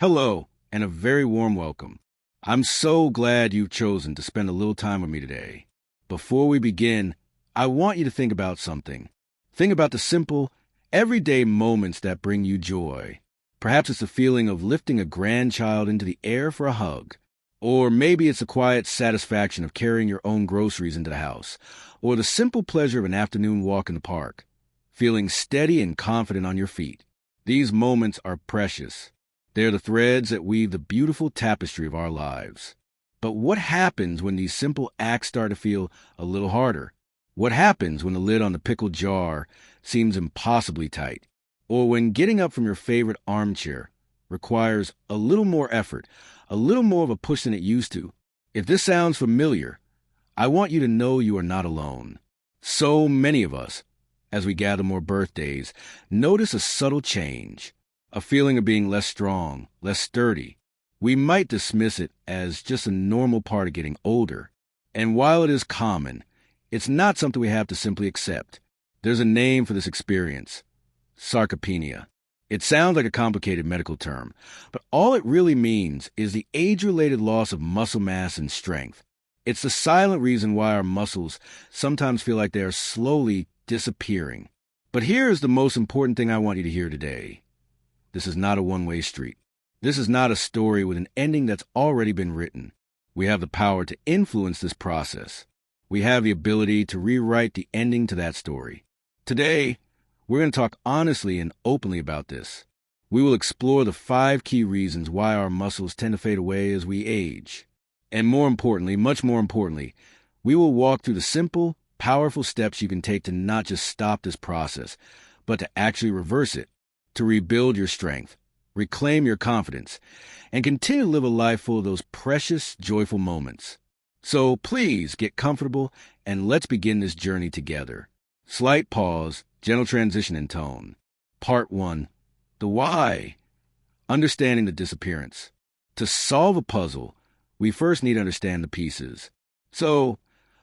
Hello, and a very warm welcome. I'm so glad you've chosen to spend a little time with me today. Before we begin, I want you to think about something. Think about the simple, everyday moments that bring you joy. Perhaps it's the feeling of lifting a grandchild into the air for a hug. Or maybe it's the quiet satisfaction of carrying your own groceries into the house. Or the simple pleasure of an afternoon walk in the park. Feeling steady and confident on your feet. These moments are precious. They're the threads that weave the beautiful tapestry of our lives. But what happens when these simple acts start to feel a little harder? What happens when the lid on the pickle jar seems impossibly tight? Or when getting up from your favorite armchair requires a little more effort, a little more of a push than it used to? If this sounds familiar, I want you to know you are not alone. So many of us, as we gather more birthdays, notice a subtle change. A feeling of being less strong, less sturdy. We might dismiss it as just a normal part of getting older. And while it is common, it's not something we have to simply accept. There's a name for this experience: sarcopenia. It sounds like a complicated medical term, but all it really means is the age-related loss of muscle mass and strength. It's the silent reason why our muscles sometimes feel like they are slowly disappearing. But here is the most important thing I want you to hear today. This is not a one-way street. This is not a story with an ending that's already been written. We have the power to influence this process. We have the ability to rewrite the ending to that story. Today, we're going to talk honestly and openly about this. We will explore the 5 key reasons why our muscles tend to fade away as we age. And more importantly, much more importantly, we will walk through the simple, powerful steps you can take to not just stop this process, but to actually reverse it. To rebuild your strength, reclaim your confidence, and continue to live a life full of those precious, joyful moments. So please get comfortable and let's begin this journey together. Slight pause, gentle transition in tone. Part 1. The why. Understanding the disappearance. To solve a puzzle, we first need to understand the pieces. So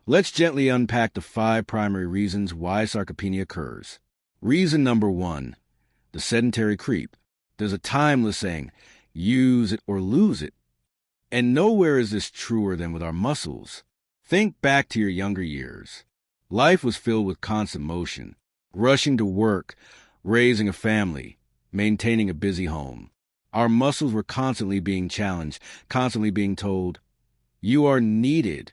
let's gently unpack the 5 primary reasons why sarcopenia occurs. Reason number 1. The sedentary creep. There's a timeless saying, use it or lose it. And nowhere is this truer than with our muscles. Think back to your younger years. Life was filled with constant motion, rushing to work, raising a family, maintaining a busy home. Our muscles were constantly being challenged, constantly being told, you are needed.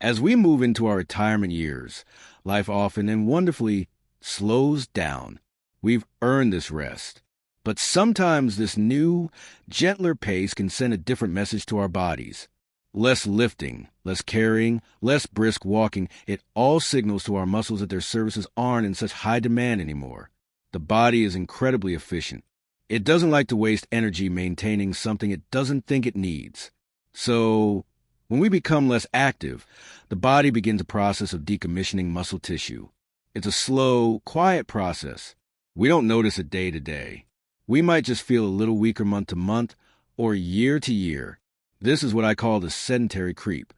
As we move into our retirement years, life often and wonderfully slows down. We've earned this rest. But sometimes this new, gentler pace can send a different message to our bodies. Less lifting, less carrying, less brisk walking. It all signals to our muscles that their services aren't in such high demand anymore. The body is incredibly efficient. It doesn't like to waste energy maintaining something it doesn't think it needs. So, when we become less active, the body begins a process of decommissioning muscle tissue. It's a slow, quiet process. We don't notice it day to day. We might just feel a little weaker month to month or year to year. This is what I call the sedentary creep.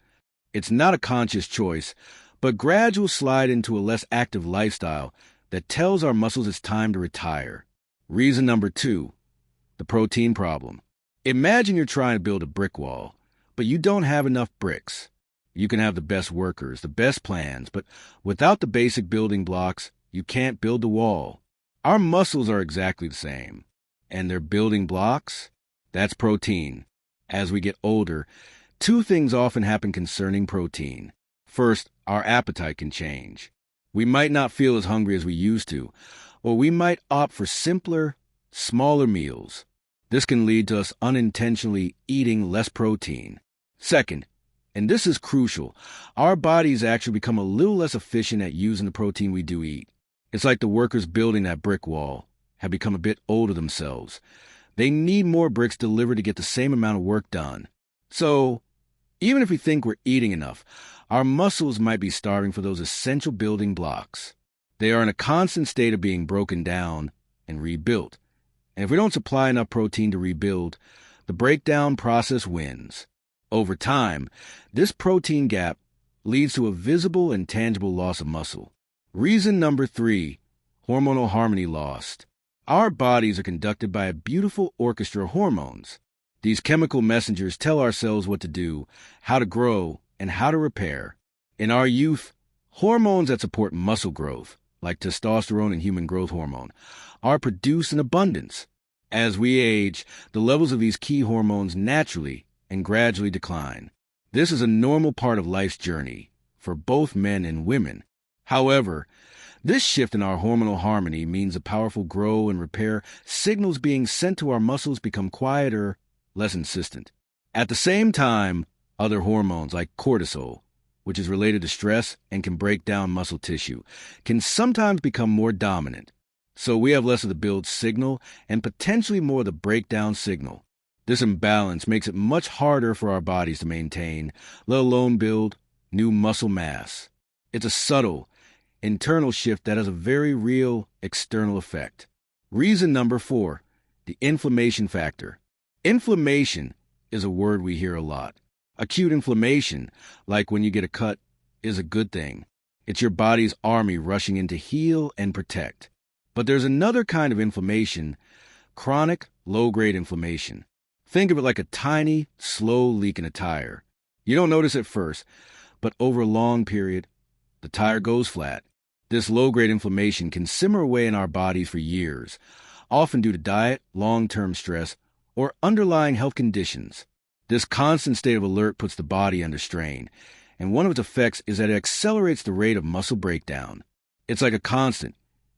It's not a conscious choice, but gradual slide into a less active lifestyle that tells our muscles it's time to retire. Reason number 2, the protein problem. Imagine you're trying to build a brick wall, but you don't have enough bricks. You can have the best workers, the best plans, but without the basic building blocks, you can't build the wall. Our muscles are exactly the same, and their building blocks, that's protein. As we get older, 2 things often happen concerning protein. First, our appetite can change. We might not feel as hungry as we used to, or we might opt for simpler, smaller meals. This can lead to us unintentionally eating less protein. Second, and this is crucial, our bodies actually become a little less efficient at using the protein we do eat. It's like the workers building that brick wall have become a bit older themselves. They need more bricks delivered to get the same amount of work done. So, even if we think we're eating enough, our muscles might be starving for those essential building blocks. They are in a constant state of being broken down and rebuilt. And if we don't supply enough protein to rebuild, the breakdown process wins. Over time, this protein gap leads to a visible and tangible loss of muscle. Reason number 3, hormonal harmony lost. Our bodies are conducted by a beautiful orchestra of hormones. These chemical messengers tell our cells what to do, how to grow, and how to repair. In our youth, hormones that support muscle growth, like testosterone and human growth hormone, are produced in abundance. As we age, the levels of these key hormones naturally and gradually decline. This is a normal part of life's journey for both men and women. However, this shift in our hormonal harmony means the powerful grow and repair signals being sent to our muscles become quieter, less insistent. At the same time, other hormones like cortisol, which is related to stress and can break down muscle tissue, can sometimes become more dominant. So we have less of the build signal and potentially more of the breakdown signal. This imbalance makes it much harder for our bodies to maintain, let alone build, new muscle mass. It's a subtle, internal shift that has a very real external effect. Reason number 4, the inflammation factor. Inflammation is a word we hear a lot. Acute inflammation, like when you get a cut, is a good thing. It's your body's army rushing in to heal and protect. But there's another kind of inflammation, chronic, low-grade inflammation. Think of it like a tiny, slow leak in a tire. You don't notice at first, but over a long period, the tire goes flat. This low-grade inflammation can simmer away in our bodies for years, often due to diet, long-term stress, or underlying health conditions. This constant state of alert puts the body under strain, and one of its effects is that it accelerates the rate of muscle breakdown. It's like a constant,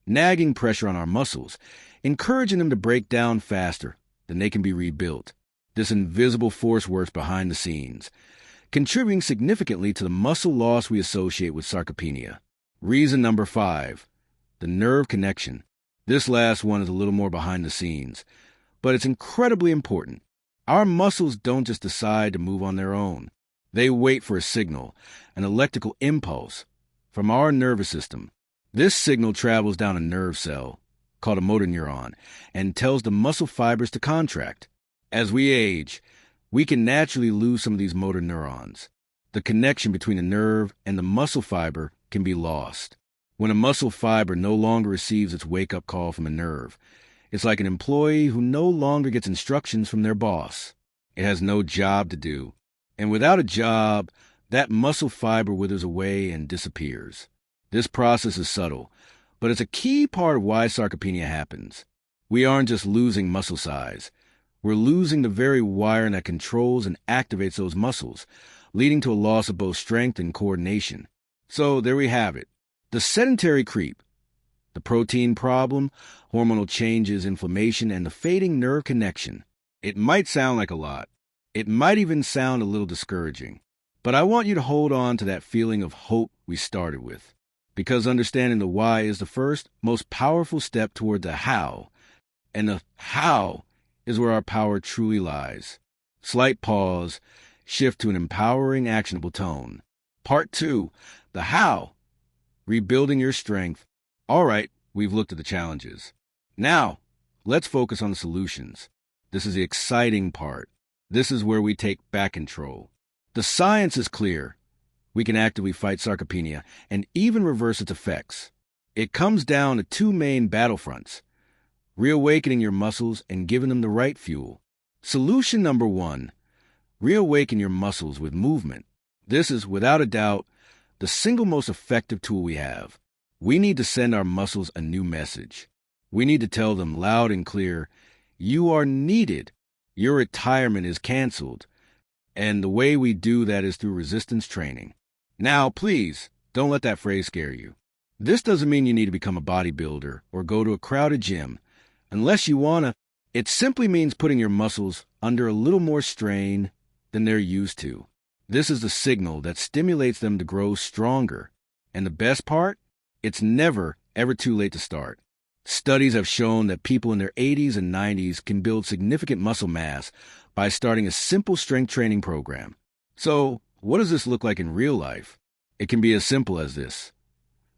nagging pressure on our muscles, encouraging them to break down faster than they can be rebuilt. This invisible force works behind the scenes, contributing significantly to the muscle loss we associate with sarcopenia. Reason number 5, the nerve connection. This last one is a little more behind the scenes, but it's incredibly important. Our muscles don't just decide to move on their own. They wait for a signal, an electrical impulse, from our nervous system. This signal travels down a nerve cell, called a motor neuron, and tells the muscle fibers to contract. As we age, we can naturally lose some of these motor neurons. The connection between the nerve and the muscle fiber can be lost. When a muscle fiber no longer receives its wake-up call from a nerve, it's like an employee who no longer gets instructions from their boss. It has no job to do. And without a job, that muscle fiber withers away and disappears. This process is subtle, but it's a key part of why sarcopenia happens. We aren't just losing muscle size. We're losing the very wiring that controls and activates those muscles, leading to a loss of both strength and coordination. So there we have it. The sedentary creep, the protein problem, hormonal changes, inflammation, and the fading nerve connection. It might sound like a lot. It might even sound a little discouraging. But I want you to hold on to that feeling of hope we started with, because understanding the why is the first, most powerful step toward the how. And the how is where our power truly lies. Slight pause, shift to an empowering, actionable tone. Part 2, the how. Rebuilding your strength. All right, we've looked at the challenges. Now, let's focus on the solutions. This is the exciting part. This is where we take back control. The science is clear. We can actively fight sarcopenia and even reverse its effects. It comes down to 2 main battlefronts: reawakening your muscles and giving them the right fuel. Solution number 1, reawaken your muscles with movement. This is, without a doubt, the single most effective tool we have. We need to send our muscles a new message. We need to tell them loud and clear, you are needed. Your retirement is canceled. And the way we do that is through resistance training. Now, please, don't let that phrase scare you. This doesn't mean you need to become a bodybuilder or go to a crowded gym. Unless you want to, it simply means putting your muscles under a little more strain than they're used to. This is the signal that stimulates them to grow stronger. And the best part? It's never, ever too late to start. Studies have shown that people in their 80s and 90s can build significant muscle mass by starting a simple strength training program. So, what does this look like in real life? It can be as simple as this.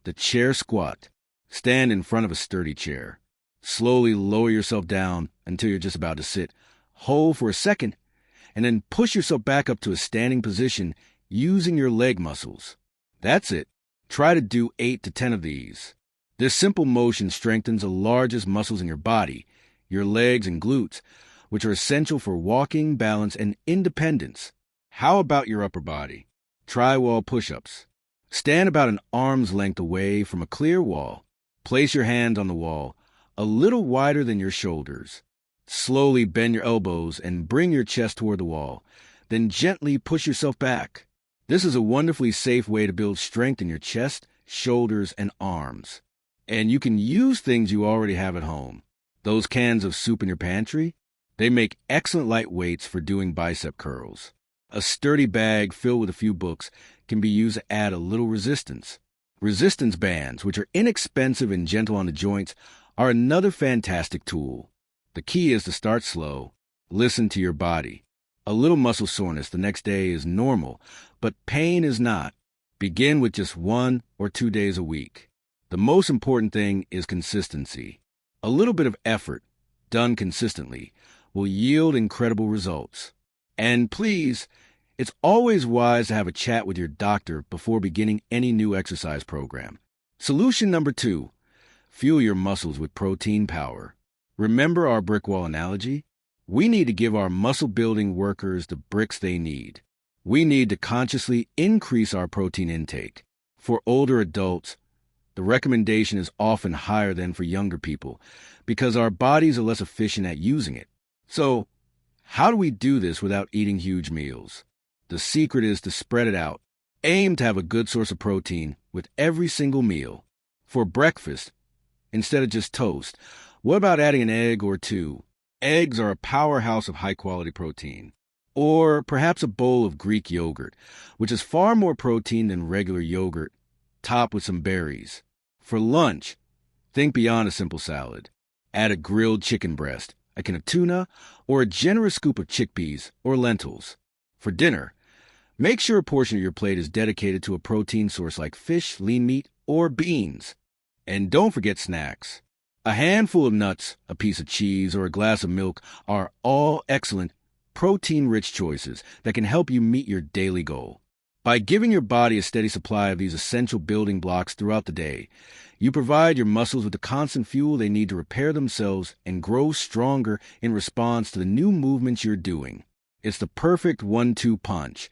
The chair squat. Stand in front of a sturdy chair. Slowly lower yourself down until you're just about to sit. Hold for a second, and then push yourself back up to a standing position using your leg muscles. That's it. Try to do 8 to 10 of these. This simple motion strengthens the largest muscles in your body, your legs and glutes, which are essential for walking, balance, and independence. How about your upper body? Try wall push-ups. Stand about an arm's length away from a clear wall. Place your hand on the wall, a little wider than your shoulders. Slowly bend your elbows and bring your chest toward the wall. Then gently push yourself back. This is a wonderfully safe way to build strength in your chest, shoulders, and arms. And you can use things you already have at home. Those cans of soup in your pantry, they make excellent light weights for doing bicep curls. A sturdy bag filled with a few books can be used to add a little resistance. Resistance bands, which are inexpensive and gentle on the joints, are another fantastic tool. The key is to start slow. Listen to your body. A little muscle soreness the next day is normal, but pain is not. Begin with just 1 or 2 days a week. The most important thing is consistency. A little bit of effort, done consistently, will yield incredible results. And please, it's always wise to have a chat with your doctor before beginning any new exercise program. Solution number 2, fuel your muscles with protein power. Remember our brick wall analogy? We need to give our muscle-building workers the bricks they need. We need to consciously increase our protein intake. For older adults, the recommendation is often higher than for younger people because our bodies are less efficient at using it. So, how do we do this without eating huge meals? The secret is to spread it out. Aim to have a good source of protein with every single meal. For breakfast, instead of just toast, what about adding an egg or 2? Eggs are a powerhouse of high-quality protein. Or perhaps a bowl of Greek yogurt, which is far more protein than regular yogurt, topped with some berries. For lunch, think beyond a simple salad. Add a grilled chicken breast, a can of tuna, or a generous scoop of chickpeas or lentils. For dinner, make sure a portion of your plate is dedicated to a protein source like fish, lean meat, or beans. And don't forget snacks. A handful of nuts, a piece of cheese, or a glass of milk are all excellent, protein-rich choices that can help you meet your daily goal. By giving your body a steady supply of these essential building blocks throughout the day, you provide your muscles with the constant fuel they need to repair themselves and grow stronger in response to the new movements you're doing. It's the perfect 1-2 punch.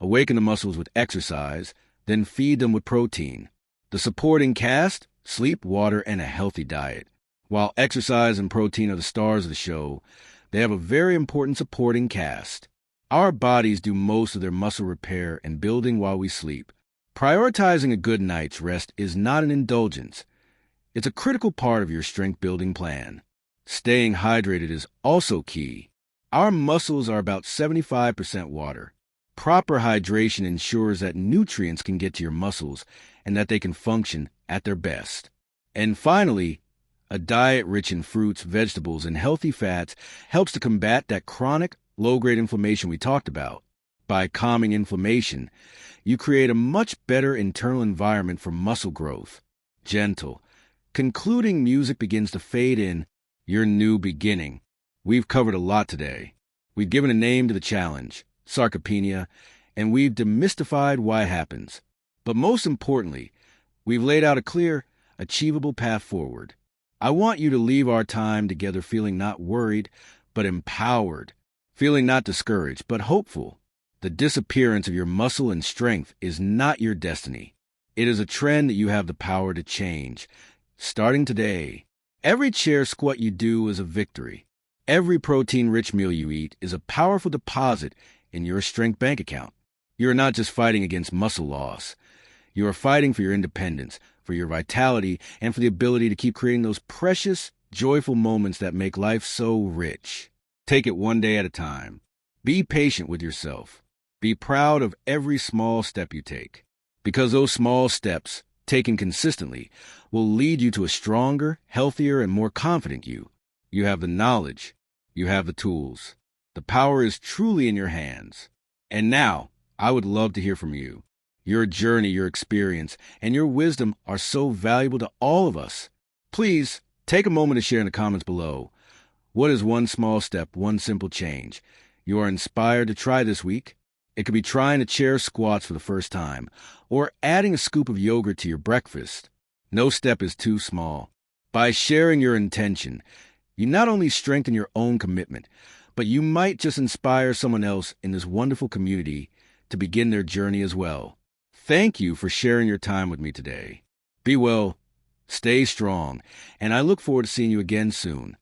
Awaken the muscles with exercise, then feed them with protein. The supporting cast: sleep, water, and a healthy diet. While exercise and protein are the stars of the show, they have a very important supporting cast. Our bodies do most of their muscle repair and building while we sleep. Prioritizing a good night's rest is not an indulgence. It's a critical part of your strength-building plan. Staying hydrated is also key. Our muscles are about 75% water. Proper hydration ensures that nutrients can get to your muscles and that they can function at their best. And finally, a diet rich in fruits, vegetables, and healthy fats helps to combat that chronic, low-grade inflammation we talked about. By calming inflammation, you create a much better internal environment for muscle growth. Gentle, concluding music begins to fade in, your new beginning. We've covered a lot today. We've given a name to the challenge, Sarcopenia, and we've demystified why it happens. But most importantly, we've laid out a clear, achievable path forward. I want you to leave our time together feeling not worried, but empowered, feeling not discouraged, but hopeful. The disappearance of your muscle and strength is not your destiny. It is a trend that you have the power to change. Starting today, every chair squat you do is a victory. Every protein-rich meal you eat is a powerful deposit in your strength bank account. You are not just fighting against muscle loss. You are fighting for your independence, for your vitality, and for the ability to keep creating those precious, joyful moments that make life so rich. Take it one day at a time. Be patient with yourself. Be proud of every small step you take, because those small steps, taken consistently, will lead you to a stronger, healthier, and more confident you. You have the knowledge. You have the tools. The power is truly in your hands. And now, I would love to hear from you. Your journey, your experience, and your wisdom are so valuable to all of us. Please, take a moment to share in the comments below. What is one small step, one simple change you are inspired to try this week? It could be trying a chair squats for the first time, or adding a scoop of yogurt to your breakfast. No step is too small. By sharing your intention, you not only strengthen your own commitment, but you might just inspire someone else in this wonderful community to begin their journey as well. Thank you for sharing your time with me today. Be well, stay strong, and I look forward to seeing you again soon.